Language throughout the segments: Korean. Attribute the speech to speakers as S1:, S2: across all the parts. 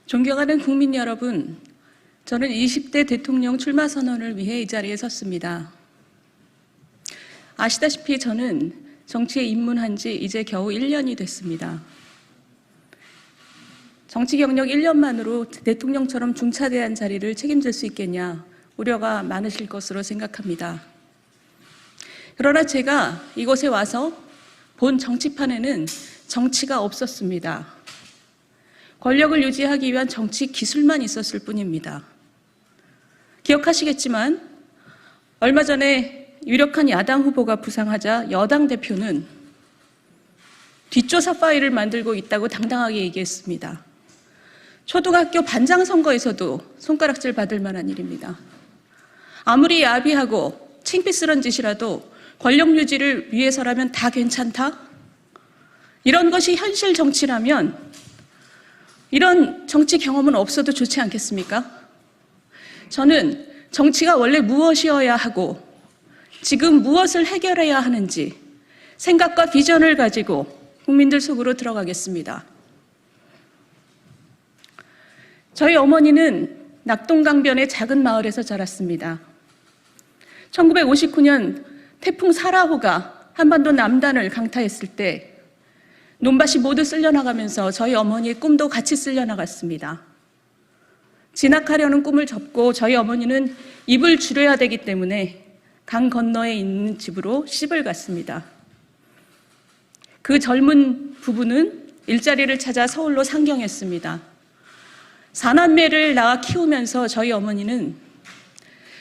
S1: 존경하는 국민 여러분, 저는 20대 대통령 출마 선언을 위해 이 자리에 섰습니다. 아시다시피 저는 정치에 입문한 지 이제 겨우 1년이 됐습니다. 정치 경력 1년만으로 대통령처럼 중차대한 자리를 책임질 수 있겠냐 우려가 많으실 것으로 생각합니다. 그러나 제가 이곳에 와서 본 정치판에는 정치가 없었습니다. 권력을 유지하기 위한 정치 기술만 있었을 뿐입니다. 기억하시겠지만 얼마 전에 유력한 야당 후보가 부상하자 여당 대표는 뒷조사 파일을 만들고 있다고 당당하게 얘기했습니다. 초등학교 반장 선거에서도 손가락질 받을 만한 일입니다. 아무리 야비하고 창피스러운 짓이라도 권력 유지를 위해서라면 다 괜찮다? 이런 것이 현실 정치라면 이런 정치 경험은 없어도 좋지 않겠습니까? 저는 정치가 원래 무엇이어야 하고 지금 무엇을 해결해야 하는지 생각과 비전을 가지고 국민들 속으로 들어가겠습니다. 저희 어머니는 낙동강변의 작은 마을에서 자랐습니다. 1959년 태풍 사라호가 한반도 남단을 강타했을 때 논밭이 모두 쓸려나가면서 저희 어머니의 꿈도 같이 쓸려나갔습니다. 진학하려는 꿈을 접고 저희 어머니는 입을 줄여야 되기 때문에 강 건너에 있는 집으로 시집을 갔습니다. 그 젊은 부부는 일자리를 찾아 서울로 상경했습니다. 4남매를 낳아 키우면서 저희 어머니는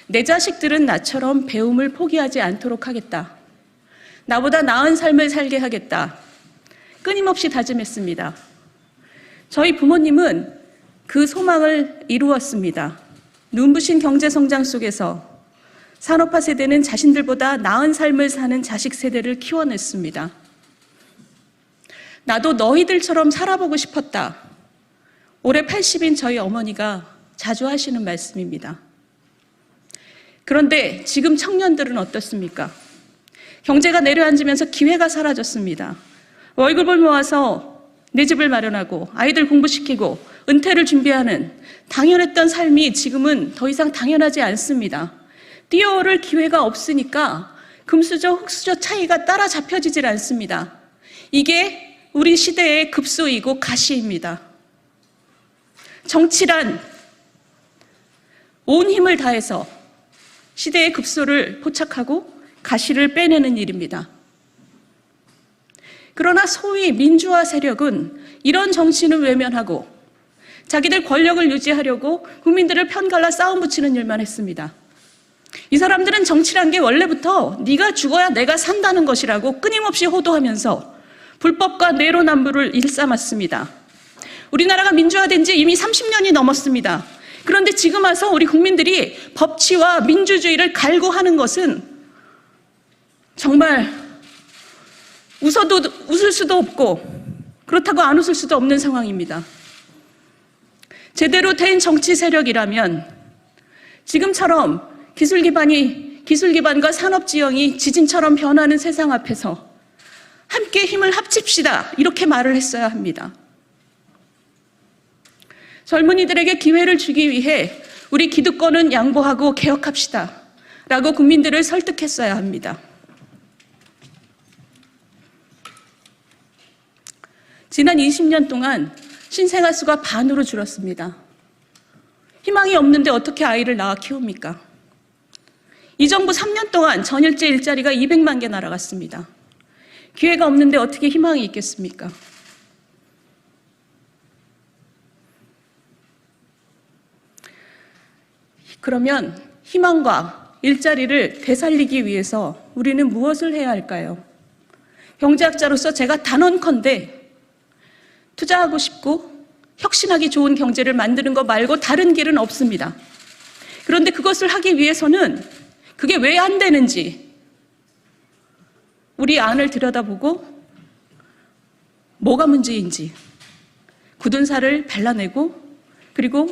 S1: 내 자식들은 나처럼 배움을 포기하지 않도록 하겠다. 나보다 나은 삶을 살게 하겠다. 끊임없이 다짐했습니다. 저희 부모님은 그 소망을 이루었습니다. 눈부신 경제성장 속에서 산업화 세대는 자신들보다 나은 삶을 사는 자식 세대를 키워냈습니다. 나도 너희들처럼 살아보고 싶었다. 올해 80인 저희 어머니가 자주 하시는 말씀입니다. 그런데 지금 청년들은 어떻습니까? 경제가 내려앉으면서 기회가 사라졌습니다. 월급을 모아서 내 집을 마련하고 아이들 공부시키고 은퇴를 준비하는 당연했던 삶이 지금은 더 이상 당연하지 않습니다. 뛰어오를 기회가 없으니까 금수저, 흙수저 차이가 따라잡혀지질 않습니다. 이게 우리 시대의 급소이고 가시입니다. 정치란 온 힘을 다해서 시대의 급소를 포착하고 가시를 빼내는 일입니다. 그러나 소위 민주화 세력은 이런 정치는 외면하고 자기들 권력을 유지하려고 국민들을 편갈라 싸움 붙이는 일만 했습니다. 이 사람들은 정치란 게 원래부터 네가 죽어야 내가 산다는 것이라고 끊임없이 호도하면서 불법과 내로남불을 일삼았습니다. 우리나라가 민주화된 지 이미 30년이 넘었습니다. 그런데 지금 와서 우리 국민들이 법치와 민주주의를 갈구하는 것은 정말 웃을 수도 없고 그렇다고 안 웃을 수도 없는 상황입니다. 제대로 된 정치 세력이라면 지금처럼 기술 기반과 산업 지형이 지진처럼 변하는 세상 앞에서 함께 힘을 합칩시다 이렇게 말을 했어야 합니다. 젊은이들에게 기회를 주기 위해 우리 기득권은 양보하고 개혁합시다 라고 국민들을 설득했어야 합니다. 지난 20년 동안 신생아 수가 반으로 줄었습니다. 희망이 없는데 어떻게 아이를 낳아 키웁니까? 이 정부 3년 동안 전일제 일자리가 200만 개 날아갔습니다. 기회가 없는데 어떻게 희망이 있겠습니까? 그러면 희망과 일자리를 되살리기 위해서 우리는 무엇을 해야 할까요? 경제학자로서 제가 단언컨대 투자하고 싶고 혁신하기 좋은 경제를 만드는 것 말고 다른 길은 없습니다. 그런데 그것을 하기 위해서는 그게 왜 안 되는지 우리 안을 들여다보고 뭐가 문제인지 굳은 살을 발라내고 그리고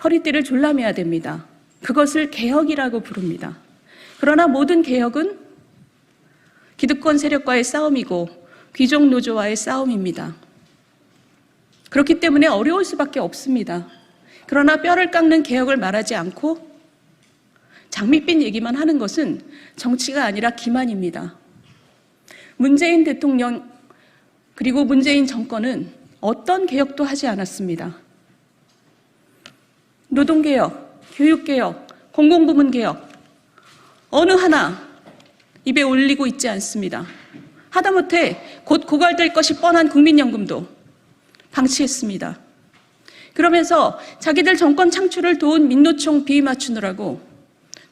S1: 허리띠를 졸라매야 됩니다. 그것을 개혁이라고 부릅니다. 그러나 모든 개혁은 기득권 세력과의 싸움이고 귀족 노조와의 싸움입니다. 그렇기 때문에 어려울 수밖에 없습니다. 그러나 뼈를 깎는 개혁을 말하지 않고 장밋빛 얘기만 하는 것은 정치가 아니라 기만입니다. 문재인 대통령 그리고 문재인 정권은 어떤 개혁도 하지 않았습니다. 노동개혁, 교육개혁, 공공부문 개혁 어느 하나 입에 올리고 있지 않습니다. 하다못해 곧 고갈될 것이 뻔한 국민연금도 방치했습니다. 그러면서 자기들 정권 창출을 도운 민노총 비위 맞추느라고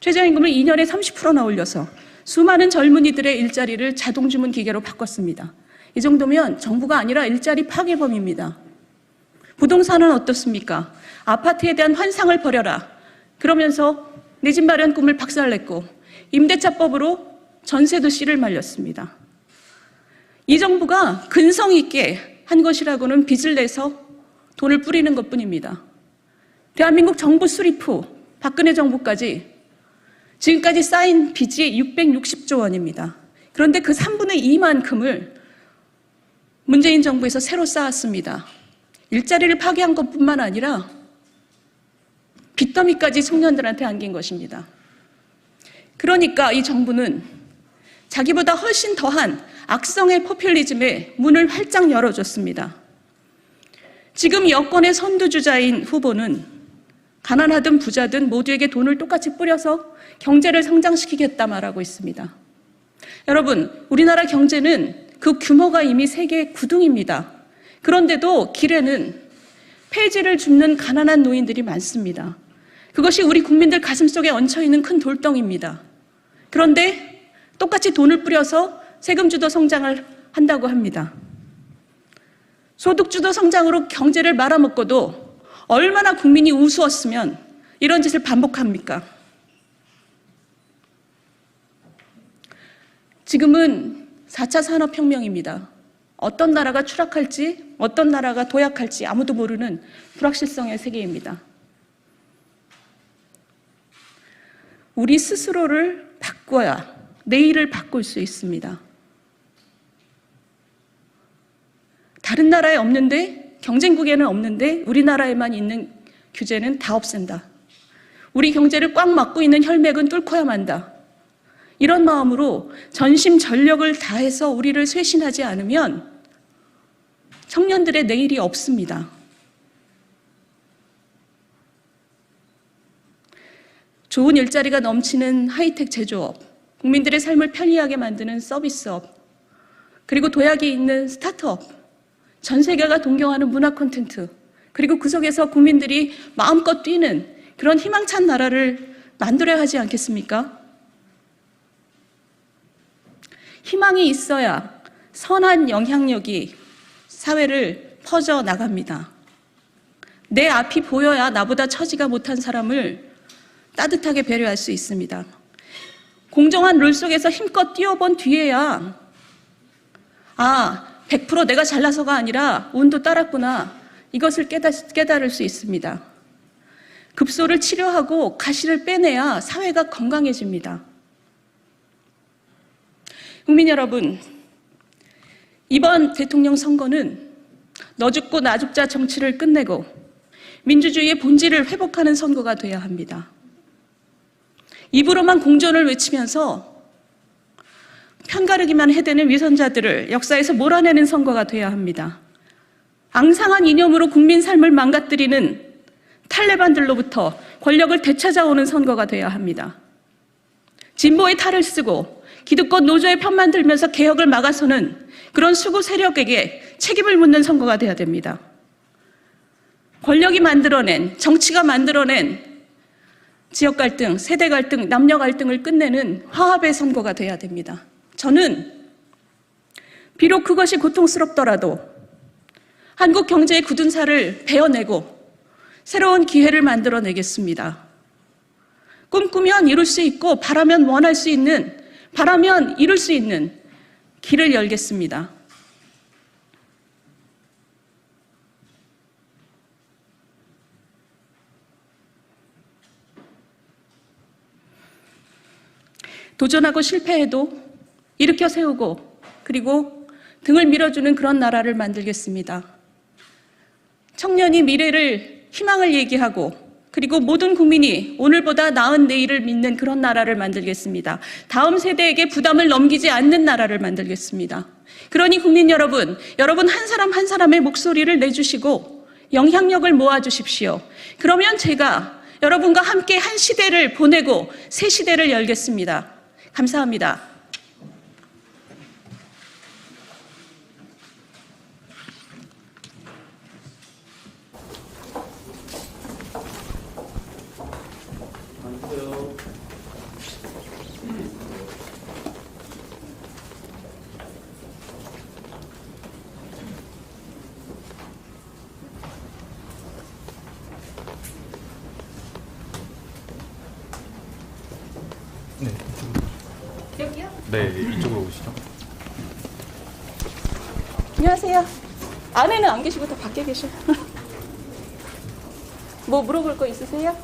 S1: 최저임금을 2년에 30%나 올려서 수많은 젊은이들의 일자리를 자동주문 기계로 바꿨습니다. 이 정도면 정부가 아니라 일자리 파괴범입니다. 부동산은 어떻습니까? 아파트에 대한 환상을 버려라. 그러면서 내 집 마련 꿈을 박살냈고 임대차법으로 전세도 씨를 말렸습니다. 이 정부가 근성 있게 한 것이라고는 빚을 내서 돈을 뿌리는 것뿐입니다. 대한민국 정부 수립 후 박근혜 정부까지 지금까지 쌓인 빚이 660조 원입니다. 그런데 그 3분의 2만큼을 문재인 정부에서 새로 쌓았습니다. 일자리를 파괴한 것뿐만 아니라 빚더미까지 청년들한테 안긴 것입니다. 그러니까 이 정부는 자기보다 훨씬 더한 악성의 포퓰리즘에 문을 활짝 열어줬습니다. 지금 여권의 선두주자인 후보는 가난하든 부자든 모두에게 돈을 똑같이 뿌려서 경제를 성장시키겠다 말하고 있습니다. 여러분, 우리나라 경제는 그 규모가 이미 세계 9등입니다. 그런데도 길에는 폐지를 줍는 가난한 노인들이 많습니다. 그것이 우리 국민들 가슴속에 얹혀있는 큰 돌덩이입니다. 그런데 똑같이 돈을 뿌려서 세금주도 성장을 한다고 합니다. 소득주도 성장으로 경제를 말아먹고도 얼마나 국민이 우스웠으면 이런 짓을 반복합니까? 지금은 4차 산업혁명입니다. 어떤 나라가 추락할지, 어떤 나라가 도약할지 아무도 모르는 불확실성의 세계입니다. 우리 스스로를 바꿔야 내일을 바꿀 수 있습니다. 다른 나라에 없는데, 경쟁국에는 없는데 우리나라에만 있는 규제는 다 없앤다. 우리 경제를 꽉 막고 있는 혈맥은 뚫고야 만다. 이런 마음으로 전심전력을 다해서 우리를 쇄신하지 않으면 청년들의 내일이 없습니다. 좋은 일자리가 넘치는 하이텍 제조업, 국민들의 삶을 편리하게 만드는 서비스업, 그리고 도약이 있는 스타트업, 전 세계가 동경하는 문화 콘텐츠, 그리고 그 속에서 국민들이 마음껏 뛰는 그런 희망찬 나라를 만들어야 하지 않겠습니까? 희망이 있어야 선한 영향력이 사회를 퍼져 나갑니다. 내 앞이 보여야 나보다 처지가 못한 사람을 따뜻하게 배려할 수 있습니다. 공정한 룰 속에서 힘껏 뛰어본 뒤에야 100% 내가 잘나서가 아니라 운도 따랐구나, 이것을 깨달을 수 있습니다. 급소를 치료하고 가시를 빼내야 사회가 건강해집니다. 국민 여러분, 이번 대통령 선거는 너 죽고 나 죽자 정치를 끝내고 민주주의의 본질을 회복하는 선거가 돼야 합니다. 입으로만 공존을 외치면서 편가르기만 해대는 위선자들을 역사에서 몰아내는 선거가 돼야 합니다. 앙상한 이념으로 국민 삶을 망가뜨리는 탈레반들로부터 권력을 되찾아오는 선거가 돼야 합니다. 진보의 탈을 쓰고 기득권 노조의 편만 들면서 개혁을 막아서는 그런 수구 세력에게 책임을 묻는 선거가 돼야 됩니다. 권력이 만들어낸, 정치가 만들어낸 지역 갈등, 세대 갈등, 남녀 갈등을 끝내는 화합의 선거가 돼야 됩니다. 저는 비록 그것이 고통스럽더라도 한국 경제의 굳은 살을 베어내고 새로운 기회를 만들어내겠습니다. 꿈꾸면 이룰 수 있고 바라면 원할 수 있는, 바라면 이룰 수 있는 길을 열겠습니다. 도전하고 실패해도 일으켜 세우고 그리고 등을 밀어주는 그런 나라를 만들겠습니다. 청년이 미래를, 희망을 얘기하고 그리고 모든 국민이 오늘보다 나은 내일을 믿는 그런 나라를 만들겠습니다. 다음 세대에게 부담을 넘기지 않는 나라를 만들겠습니다. 그러니 국민 여러분, 여러분 한 사람 한 사람의 목소리를 내주시고 영향력을 모아주십시오. 그러면 제가 여러분과 함께 한 시대를 보내고 새 시대를 열겠습니다. 감사합니다.
S2: 네.
S1: 여기요?
S2: 네, 이쪽으로 오시죠.
S1: 안녕하세요. 안에는 안 계시고 다 밖에 계셔. 뭐 물어볼 거 있으세요?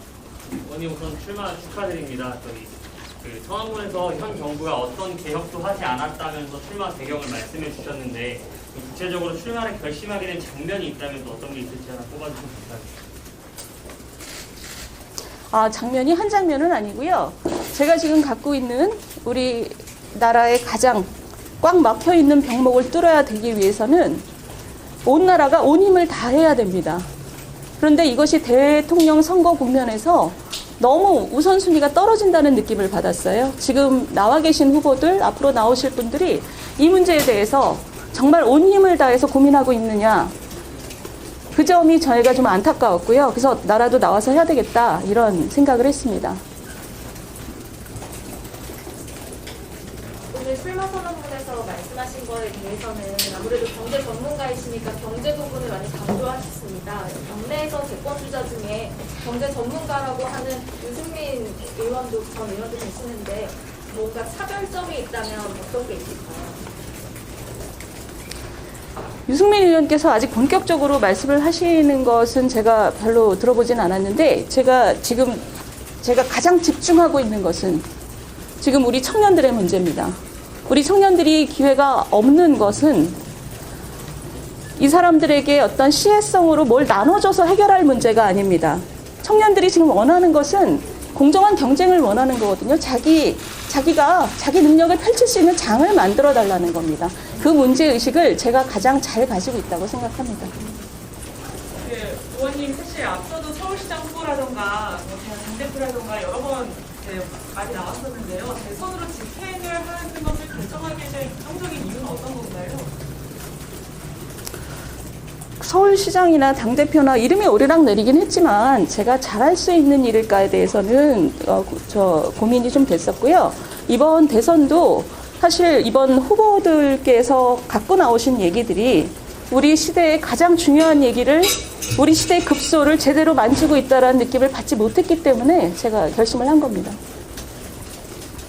S3: 의원님 우선 출마 축하드립니다. 저희 청와문에서 현 정부가 어떤 개혁도 하지 않았다면서 출마 배경을 말씀해 주셨는데 구체적으로 출마를 결심하게 된 장면이 있다면 어떤 게 있을지 하나 뽑아주시면 감사하겠습니다.
S1: 장면이 한 장면은 아니고요. 제가 지금 갖고 있는 우리 나라의 가장 꽉 막혀 있는 병목을 뚫어야 되기 위해서는 온 나라가 온 힘을 다해야 됩니다. 그런데 이것이 대통령 선거 국면에서 너무 우선순위가 떨어진다는 느낌을 받았어요. 지금 나와 계신 후보들, 앞으로 나오실 분들이 이 문제에 대해서 정말 온 힘을 다해서 고민하고 있느냐, 그 점이 저희가 좀 안타까웠고요. 그래서 나라도 나와서 해야 되겠다 이런 생각을 했습니다.
S4: 오늘 출마 선언문에서 말씀하신 거에 대해서는 아무래도 경제 전문가이시니까 경제 부분을 많이 강조하셨습니다. 당내에서 대권 주자 중에 경제 전문가라고 하는 유승민 의원도 전 의원도 계시는데 뭔가 차별점이 있다면 어떤 게 있을까요?
S1: 유승민 의원께서 아직 본격적으로 말씀을 하시는 것은 제가 별로 들어보진 않았는데 제가 가장 집중하고 있는 것은 지금 우리 청년들의 문제입니다. 우리 청년들이 기회가 없는 것은 이 사람들에게 어떤 시혜성으로 뭘 나눠줘서 해결할 문제가 아닙니다. 청년들이 지금 원하는 것은 공정한 경쟁을 원하는 거거든요. 자기가 자기 능력을 펼칠 수 있는 장을 만들어 달라는 겁니다. 그 문제의식을 제가 가장 잘 가지고 있다고 생각합니다.
S5: 네, 의원님 사실 앞서도 서울시장 후보라던가 당대표라던가 여러 번 말이 나왔었는데요. 대선으로 직행을 하는 것을 결정하게 된 결정적인 이유는 어떤 건가요?
S1: 서울시장이나 당대표나 이름이 오르락내리긴 했지만 제가 잘할 수 있는 일일까에 대해서는 고민이 좀 됐었고요. 이번 대선도 사실 이번 후보들께서 갖고 나오신 얘기들이 우리 시대의 가장 중요한 얘기를, 우리 시대의 급소를 제대로 만지고 있다는 느낌을 받지 못했기 때문에 제가 결심을 한 겁니다.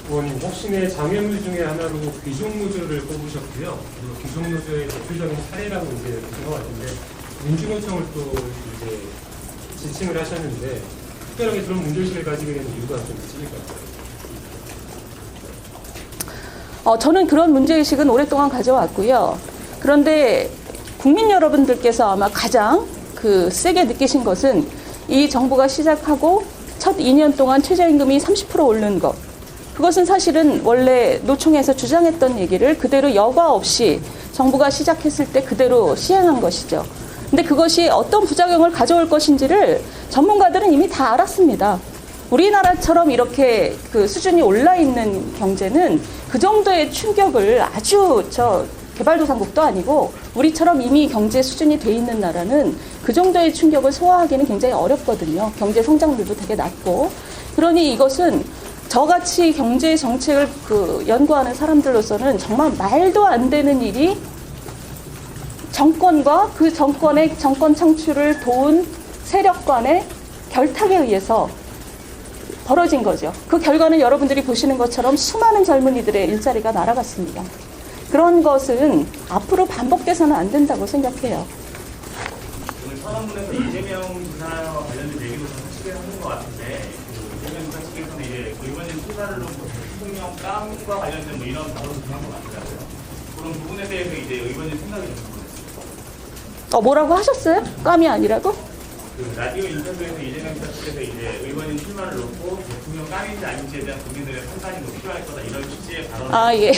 S6: 의원님, 혹시내 장애물 중에 하나로 귀족노조를 꼽으셨고요. 그리고 귀족노조의 대표적인 사례라고 이제 본 것 같은데 민주노총을 또 이제 지칭을 하셨는데 특별하게 그런 문제의식을 가지게 된 이유가 좀 있으실까요?
S1: 저는 그런 문제의식은 오랫동안 가져왔고요. 그런데 국민 여러분들께서 아마 가장 세게 느끼신 것은 이 정부가 시작하고 첫 2년 동안 최저임금이 30% 오른 것. 그것은 사실은 원래 노총에서 주장했던 얘기를 그대로 여과 없이 정부가 시작했을 때 그대로 시행한 것이죠. 근데 그것이 어떤 부작용을 가져올 것인지를 전문가들은 이미 다 알았습니다. 우리나라처럼 이렇게 수준이 올라 있는 경제는 그 정도의 충격을 개발도상국도 아니고 우리처럼 이미 경제 수준이 돼 있는 나라는 그 정도의 충격을 소화하기는 굉장히 어렵거든요. 경제 성장률도 되게 낮고. 그러니 이것은 저같이 경제 정책을 연구하는 사람들로서는 정말 말도 안 되는 일이 정권과 그 정권의 정권 창출을 도운 세력 간의 결탁에 의해서 벌어진 거죠. 그 결과는 여러분들이 보시는 것처럼 수많은 젊은이들의 일자리가 날아갔습니다. 그런 것은 앞으로 반복돼서는 안 된다고 생각해요.
S3: 오늘 선언문에서 이재명 지사와 관련된 얘기도 좀 하시게 하는 것 같은데 이재명 지사 측에서는 이제 의원님 수사를 놓고 대통령 깜과 관련된 이런 발언을 좀 한 것 같더라고요. 그런 부분에 대해서 이제 의원님 생각이 좀 궁금했어요.
S1: 뭐라고 하셨어요? 깜이 아니라고?
S2: 그 라디오 인터뷰에서 이재명 지사께서 이제 의원님 출마를 놓고 대통령 깜인지 아닌지에 대한 국민들의 판단이 뭐 필요할 거다 이런 취지의 발언을
S1: 아, 예.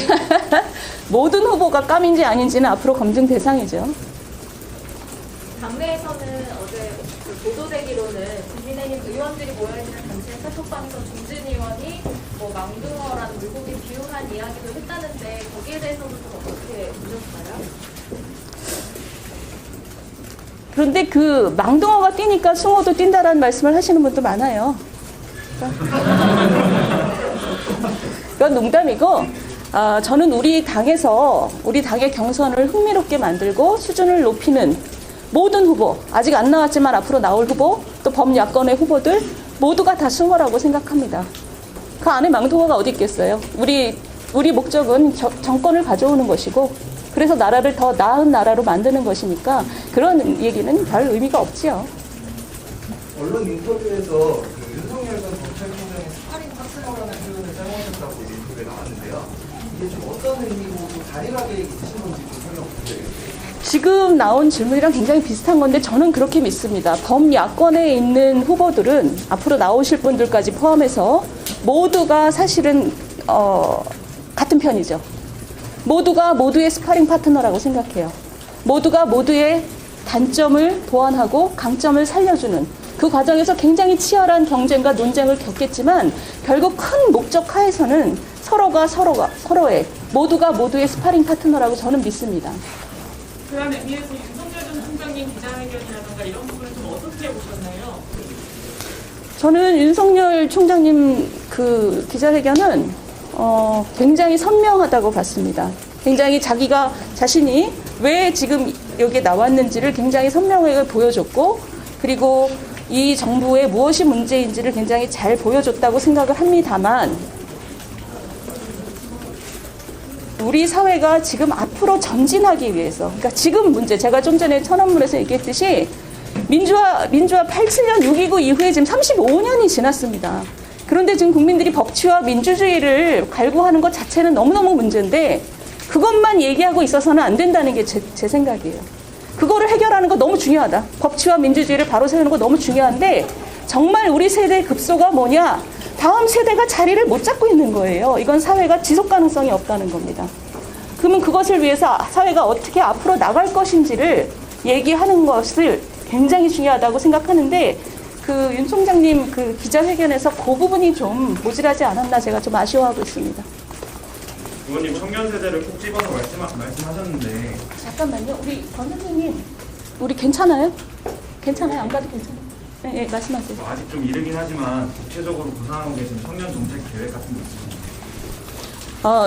S1: 모든 후보가 깜인지 아닌지는 앞으로 검증 대상이죠.
S4: 당내에서는 어제 그 보도되기로는 국민의힘 의원들이 모여있는 단체 카톡방에서 중진 의원이 뭐 망둥어라는 물고기 비유한 이야기도 했다는데 거기에 대해서는 좀 어떻게 보셨어요?
S1: 그런데 그 망둥어가 뛰니까 숭어도 뛴다라는 말씀을 하시는 분도 많아요. 그건 농담이고, 저는 우리 당의 경선을 흥미롭게 만들고 수준을 높이는 모든 후보, 아직 안 나왔지만 앞으로 나올 후보, 또 범야권의 후보들 모두가 다 숭어라고 생각합니다. 그 안에 망둥어가 어디 있겠어요? 우리 목적은 정권을 가져오는 것이고, 그래서 나라를 더 나은 나라로 만드는 것이니까 그런 얘기는 별 의미가 없지요.
S7: 언론 인터뷰에서 그 윤석열 전 검찰총장의 스파링 파트너라는 표현을 사용하셨다고 인터뷰에 나왔는데요. 이게 좀 어떤 의미고 또 자리가 계획 있으신 건지 좀 설명 부탁드리겠습니다.
S1: 지금 나온 질문이랑 굉장히 비슷한 건데 저는 그렇게 믿습니다. 범야권에 있는 후보들은 앞으로 나오실 분들까지 포함해서 모두가 사실은 같은 편이죠. 모두가 모두의 스파링 파트너라고 생각해요. 모두가 모두의 단점을 보완하고 강점을 살려주는 그 과정에서 굉장히 치열한 경쟁과 논쟁을 겪겠지만 결국 큰 목적 하에서는 서로의 모두가 모두의 스파링 파트너라고 저는 믿습니다.
S5: 그런 의미에서 윤석열 전 총장님 기자회견이라든가 이런 부분을 좀 어떻게 보셨나요?
S1: 저는 윤석열 총장님 그 기자회견은 굉장히 선명하다고 봤습니다. 굉장히 자신이 왜 지금 여기에 나왔는지를 굉장히 선명하게 보여줬고, 그리고 이 정부의 무엇이 문제인지를 굉장히 잘 보여줬다고 생각을 합니다만, 우리 사회가 지금 앞으로 전진하기 위해서, 그러니까 지금 문제, 제가 좀 전에 천안문에서 얘기했듯이 민주화 87년 6.29 이후에 지금 35년이 지났습니다. 그런데 지금 국민들이 법치와 민주주의를 갈구하는 것 자체는 너무너무 문제인데 그것만 얘기하고 있어서는 안 된다는 게 제 생각이에요. 그거를 해결하는 거 너무 중요하다. 법치와 민주주의를 바로 세우는 거 너무 중요한데 정말 우리 세대의 급소가 뭐냐? 다음 세대가 자리를 못 잡고 있는 거예요. 이건 사회가 지속 가능성이 없다는 겁니다. 그러면 그것을 위해서 사회가 어떻게 앞으로 나갈 것인지를 얘기하는 것을 굉장히 중요하다고 생각하는데 그 윤 총장님 그 기자회견에서 그 부분이 좀 모질하지 않았나 제가 좀 아쉬워하고 있습니다.
S2: 의원님 청년 세대를 콕 집어서 말씀하셨는데
S1: 잠깐만요. 우리 권 선생님, 우리 괜찮아요? 괜찮아요? 안 가도 괜찮아요? 네, 말씀하세요.
S2: 아직 좀 이르긴 하지만 구체적으로 구상하고 계신 청년 정책 계획 같은 거 있으신가요?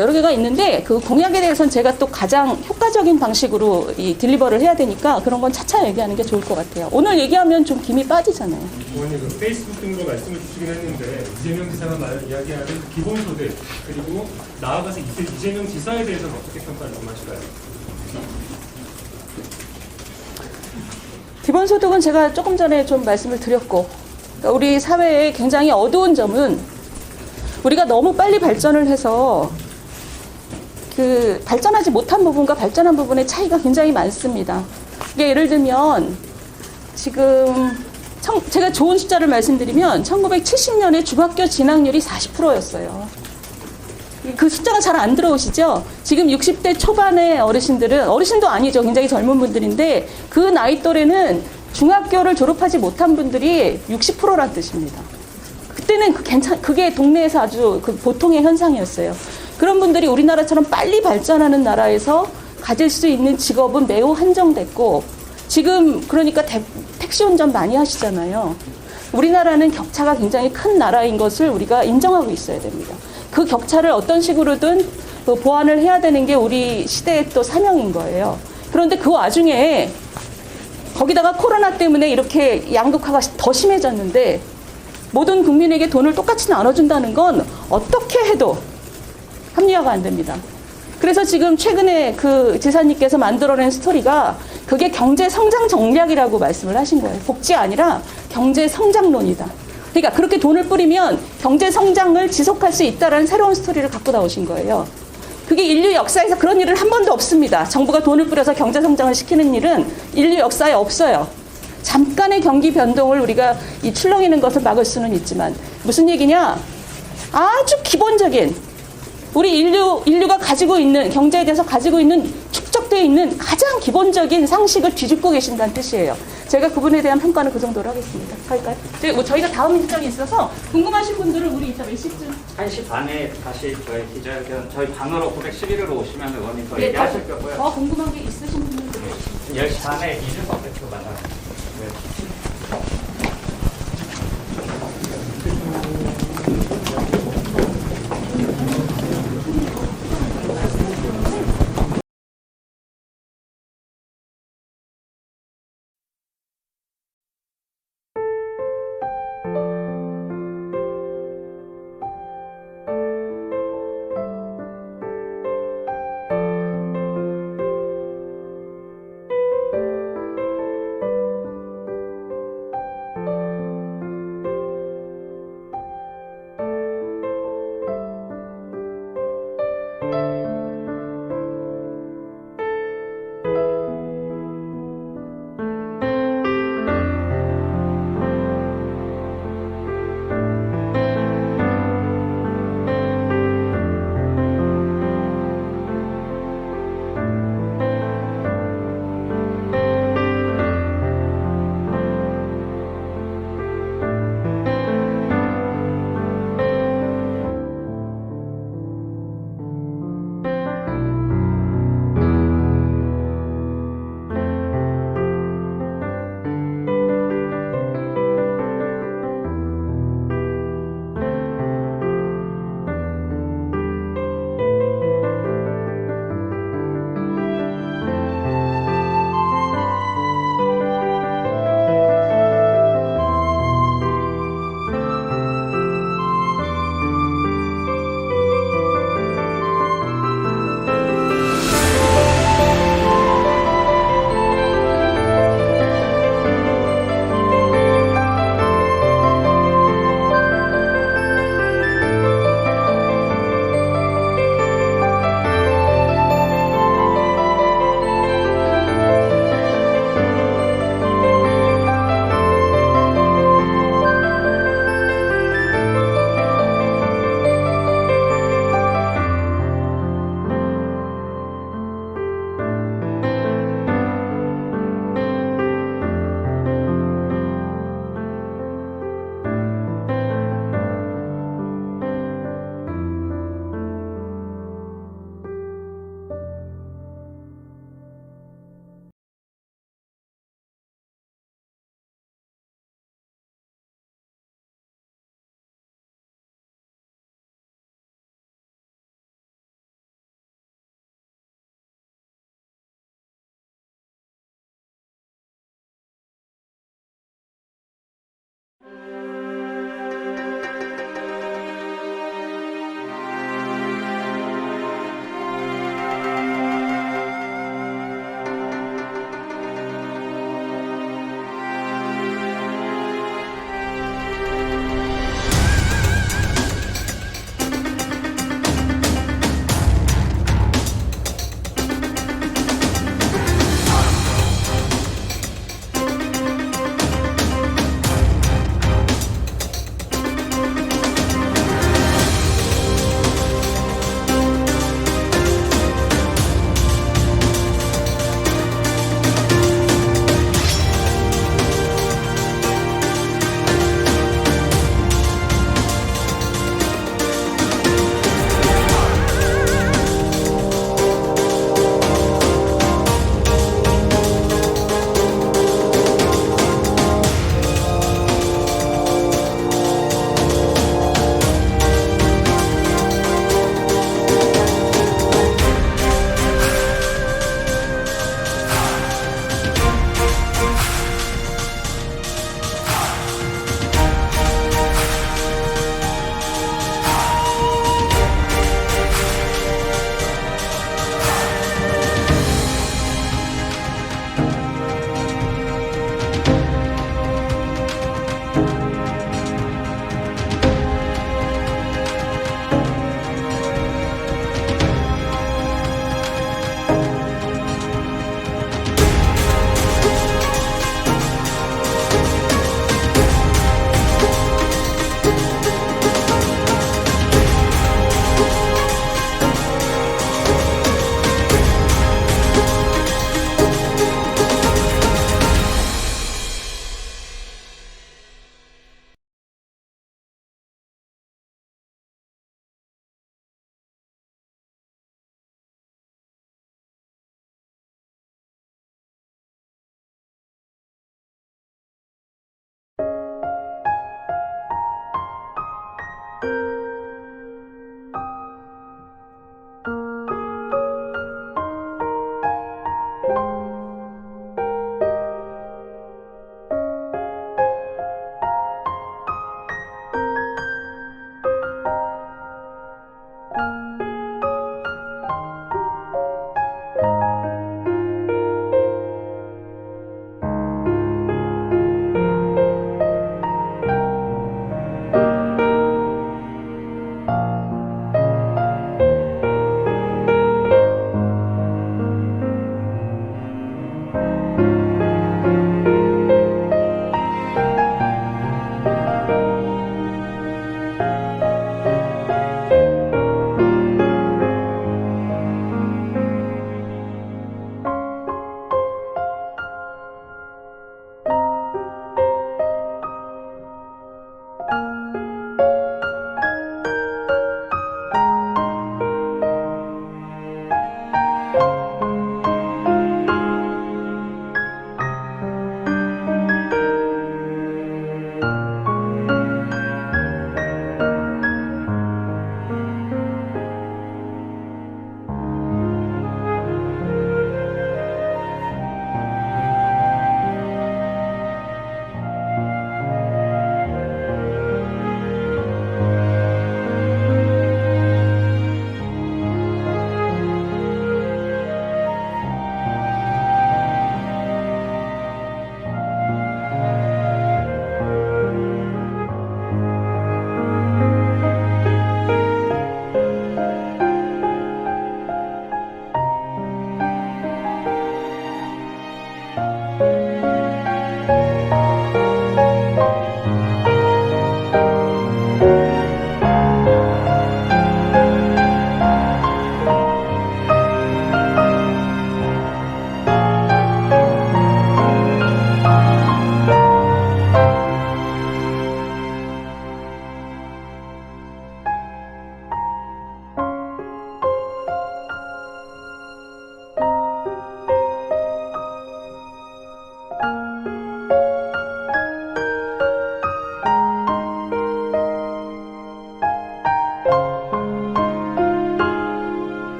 S1: 여러 개가 있는데 그 공약에 대해서는 제가 또 가장 효과적인 방식으로 이 딜리버를 해야 되니까 그런 건 차차 얘기하는 게 좋을 것 같아요. 오늘 얘기하면 좀 김이 빠지잖아요.
S6: 의원님 그 페이스북 등으로 말씀을 주시긴 했는데 이재명 지사가 이야기하는 기본소득 그리고 나아가서 이재명 지사에 대해서는 어떻게 평가를 좀 하실까요?
S1: 기본소득은 제가 조금 전에 좀 말씀을 드렸고, 그러니까 우리 사회의 굉장히 어두운 점은 우리가 너무 빨리 발전을 해서 그 발전하지 못한 부분과 발전한 부분의 차이가 굉장히 많습니다. 그게 예를 들면 지금 제가 좋은 숫자를 말씀드리면 1970년에 중학교 진학률이 40%였어요. 그 숫자가 잘 안 들어오시죠? 지금 60대 초반의 어르신도 아니죠. 굉장히 젊은 분들인데 그 나이 또래는 중학교를 졸업하지 못한 분들이 60%란 뜻입니다. 그때는 그게 동네에서 아주 그 보통의 현상이었어요. 그런 분들이 우리나라처럼 빨리 발전하는 나라에서 가질 수 있는 직업은 매우 한정됐고, 지금 그러니까 택시 운전 많이 하시잖아요. 우리나라는 격차가 굉장히 큰 나라인 것을 우리가 인정하고 있어야 됩니다. 그 격차를 어떤 식으로든 보완을 해야 되는 게 우리 시대의 또 사명인 거예요. 그런데 그 와중에 거기다가 코로나 때문에 이렇게 양극화가 더 심해졌는데 모든 국민에게 돈을 똑같이 나눠준다는 건 어떻게 해도 합리화가 안 됩니다. 그래서 지금 최근에 그 지사님께서 만들어낸 스토리가 그게 경제 성장 전략이라고 말씀을 하신 거예요. 복지 아니라 경제 성장론이다. 그러니까 그렇게 돈을 뿌리면 경제 성장을 지속할 수 있다라는 새로운 스토리를 갖고 나오신 거예요. 그게 인류 역사에서 그런 일은 한 번도 없습니다. 정부가 돈을 뿌려서 경제 성장을 시키는 일은 인류 역사에 없어요. 잠깐의 경기 변동을 우리가 이 출렁이는 것을 막을 수는 있지만 무슨 얘기냐? 아주 기본적인 우리 인류가 가지고 있는 경제에 대해서 가지고 있는 축적되어 있는 가장 기본적인 상식을 뒤집고 계신다는 뜻이에요. 제가 그분에 대한 평가는 그 정도로 하겠습니다. 할까요? 저희가 다음 일정이 있어서 궁금하신 분들은 우리 이따 몇 시쯤?
S8: 1시 반에 다시 저희 기자회견 저희 방으로 911으로 오시면 의원님 더
S1: 네,
S8: 얘기하실 거고요.
S1: 더 궁금한 게 있으신 분들은
S8: 10시 반에 이준석 대표 만나요. 네.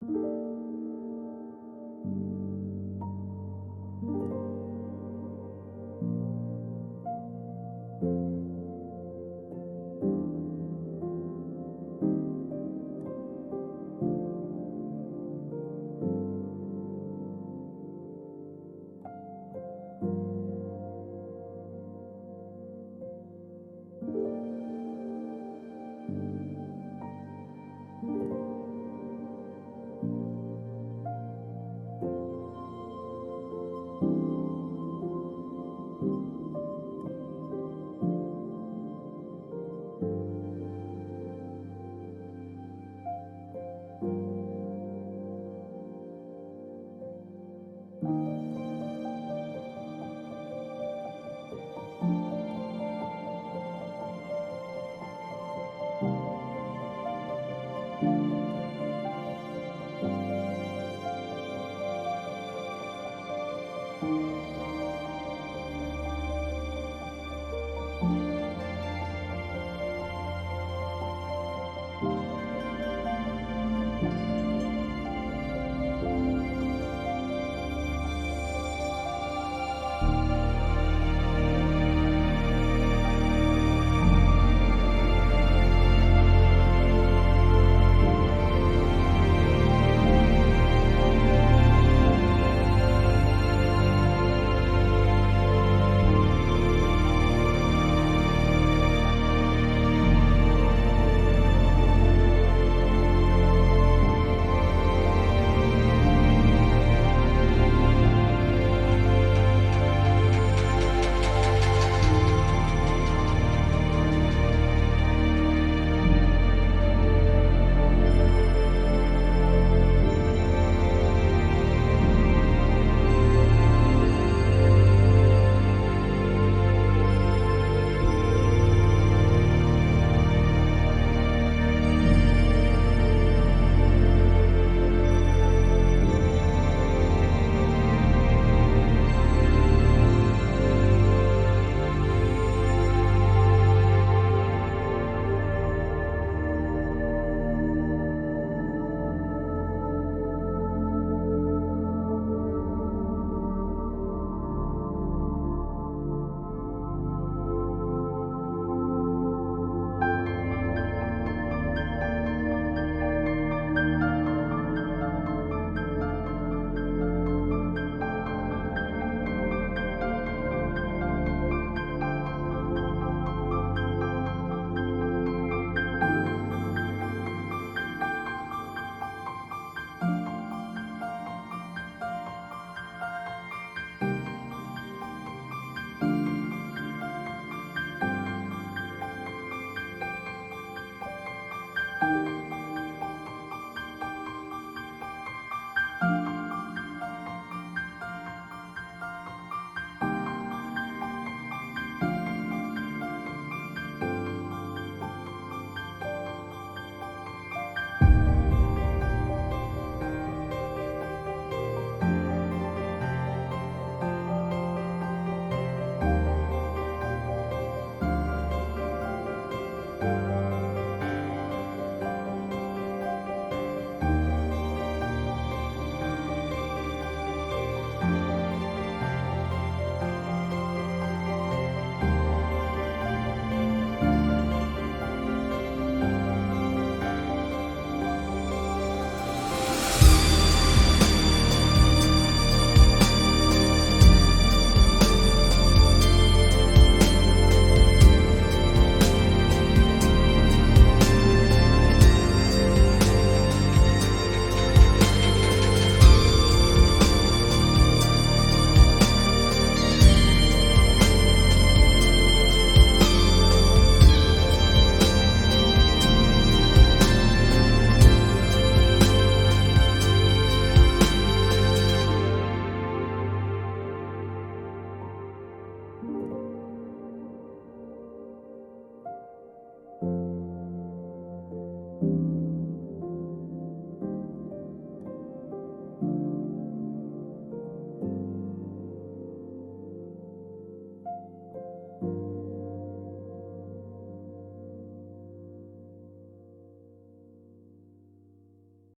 S4: 네.